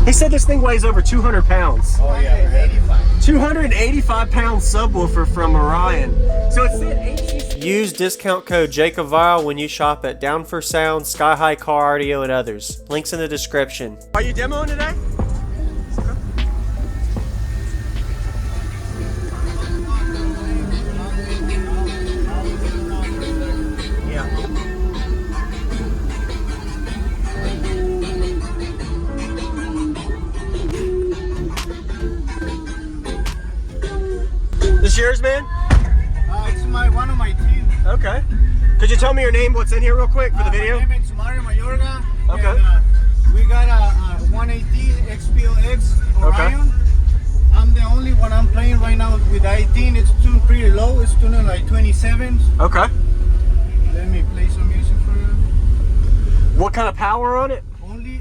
He said this thing weighs over 200 pounds. Oh yeah, 285 pound subwoofer from Orion. So it said HCCA. Use discount code JACOBVILE when you shop at Down for Sound, Sky High Car Audio, and others. Links in the description. Are you demoing today? This yours, man? It's one of my team. Okay. Could you tell me your name, what's in here real quick for the video? My name is Mario Mayorga. Okay. And, we got a 118 XPLX Orion. Okay. I'm the only one I'm playing right now with 18. It's tuned pretty low. It's tuned like 27. Okay. Let me play some music for you. What kind of power on it? Only,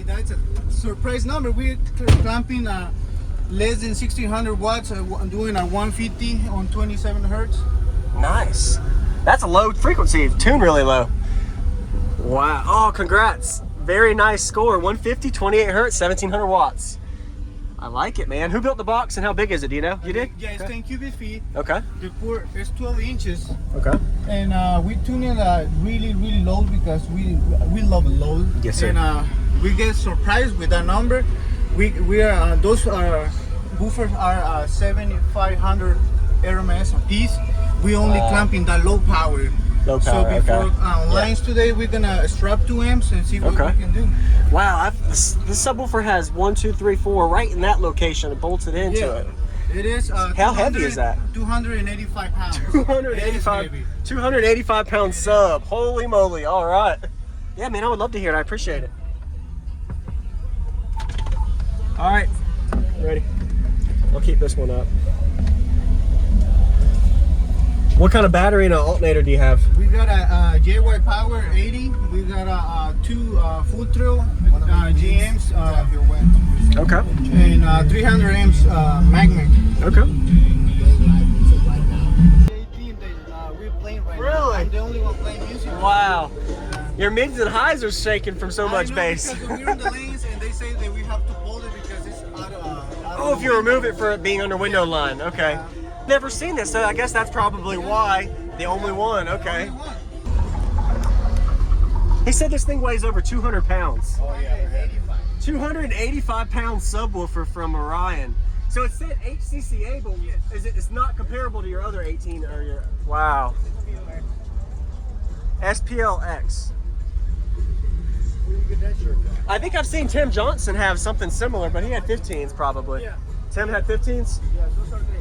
that's a surprise number. We're clamping less than 1600 watts. I'm doing a 150 on 27 hertz. Nice. That's a low frequency, tuned really low. Wow. Oh, congrats. Very nice score. 150, 28 hertz, 1700 watts. I like it, man. Who built the box and how big is it? Do you know? You did? Yeah, it's 10 cubic feet. Okay. The port is 12 inches. Okay. And we tune it really low because we love low. Yes, sir. And we get surprised with that number. We are those woofers are 7500 RMS a piece. We only clamping that low power. Low power. So before okay. lines today, we're gonna strap 2 amps and see what we can do. Wow, this subwoofer has 1, 2, 3, 4 right in that location and bolted into it. It is. How heavy is that? 285 pounds. 285 pound sub. Holy moly! All right. Yeah, man, I would love to hear it. I appreciate it. All right, ready? I'll keep this one up. What kind of battery and an alternator do you have? We got a JY Power 80. We got a 2 full throw GMs. Okay. And 300 amps magnet. Okay. 18 we're playing right now. Really? I'm the only one playing music. Wow. Your mids and highs are shaking from so much bass. Because we're in the lanes and they say that we have to hold it because it's out of if you remove it for it being under window line. Okay. Yeah. Never seen this, so I guess that's probably why. The only one, okay. He said this thing weighs over 200 pounds. Oh yeah, 285 pound subwoofer from Orion. So it said HCCA, but it's not comparable to your other 18 or your, wow. SPLX. I think I've seen Tim Johnson have something similar, but he had 15s probably. Yeah. Tim had 15s? Yeah, those are the 18.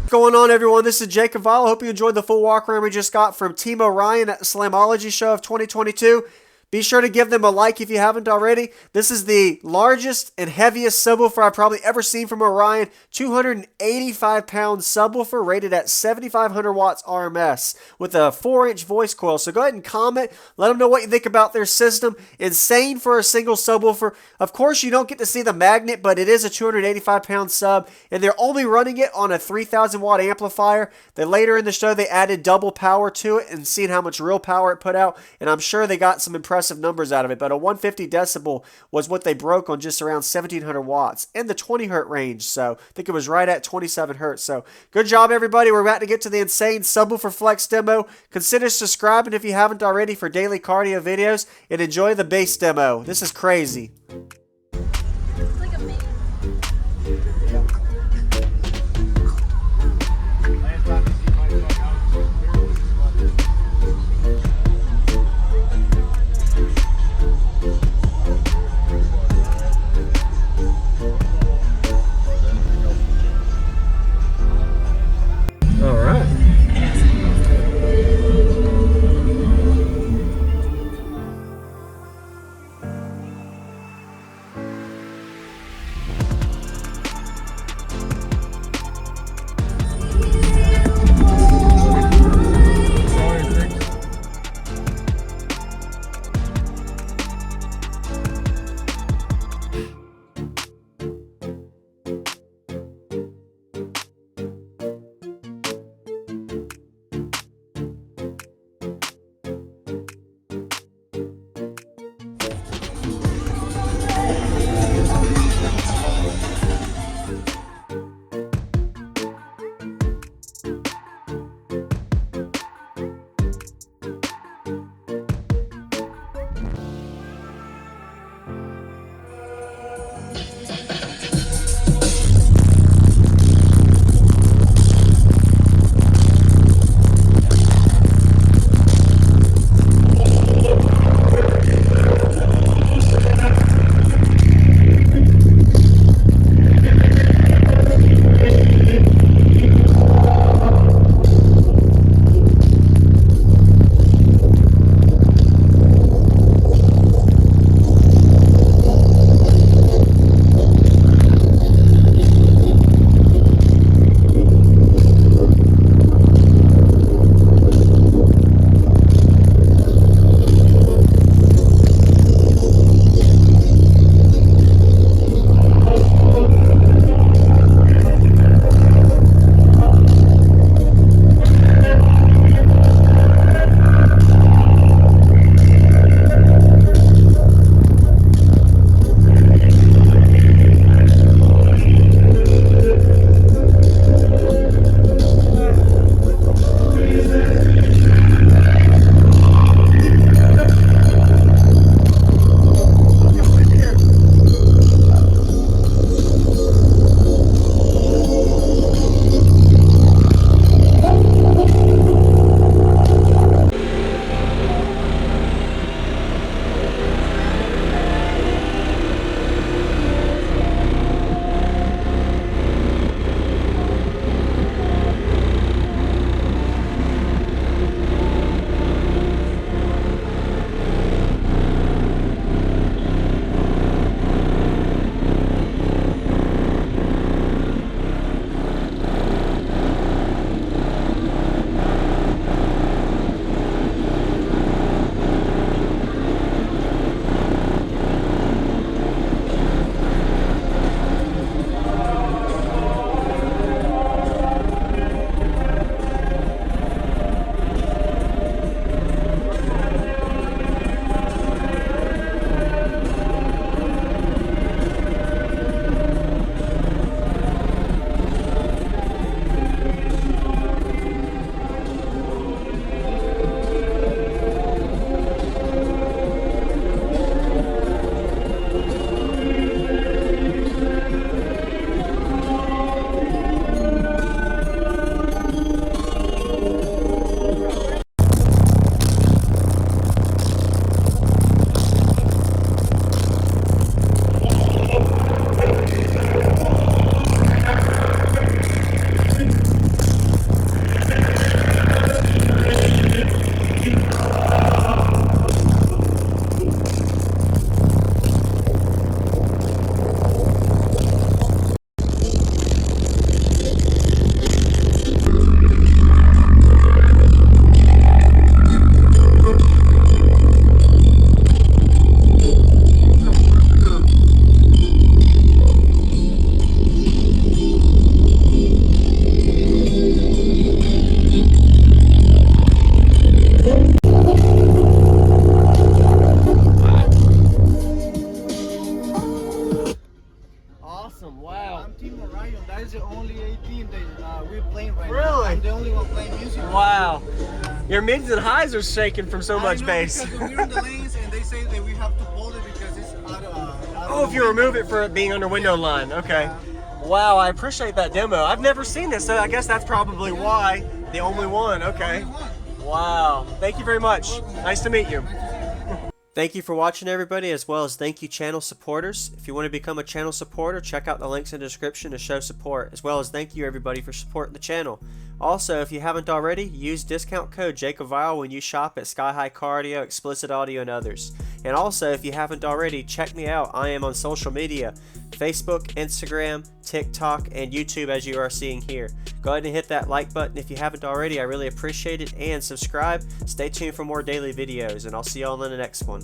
What's going on, everyone? This is Jacob Vile. Hope you enjoyed the full walk around we just got from Team Orion at Slamology show of 2022. Be sure to give them a like if you haven't already. This is the largest and heaviest subwoofer I've probably ever seen from Orion. 285 pound subwoofer rated at 7,500 watts RMS with a 4-inch voice coil. So go ahead and comment. Let them know what you think about their system. Insane for a single subwoofer. Of course, you don't get to see the magnet, but it is a 285 pound sub, and they're only running it on a 3,000 watt amplifier. Then later in the show, they added double power to it and seeing how much real power it put out, and I'm sure they got some impressive numbers out of it, but a 150 decibel was what they broke on just around 1,700 watts in the 20 hertz range. So I think it was right at 27 hertz. So good job, everybody. We're about to get to the insane subwoofer flex demo. Consider subscribing if you haven't already for daily cardio videos, and enjoy the bass demo. This is crazy. It's like a man. All right. There's only 18 that we're playing right now. Really? I'm the only one playing music. Wow. Your mids and highs are shaking from so much I know, bass. because we're in the lanes and they say that we have to hold it because it's out of Oh, if you remove it for it being under window line. Okay. Wow, I appreciate that demo. I've never seen this, so I guess that's probably why. The only one. Okay. Wow. Thank you very much. Nice to meet you. Thank you for watching, everybody, as well as thank you channel supporters. If you want to become a channel supporter, check out the links in the description to show support, as well as thank you everybody for supporting the channel. Also, if you haven't already, use discount code JakeOfVile when you shop at Sky High Cardio, Explicit Audio, and others. And also, if you haven't already, check me out. I am on social media, Facebook, Instagram, TikTok, and YouTube, as you are seeing here. Go ahead and hit that like button if you haven't already. I really appreciate it. And subscribe. Stay tuned for more daily videos, and I'll see y'all in the next one.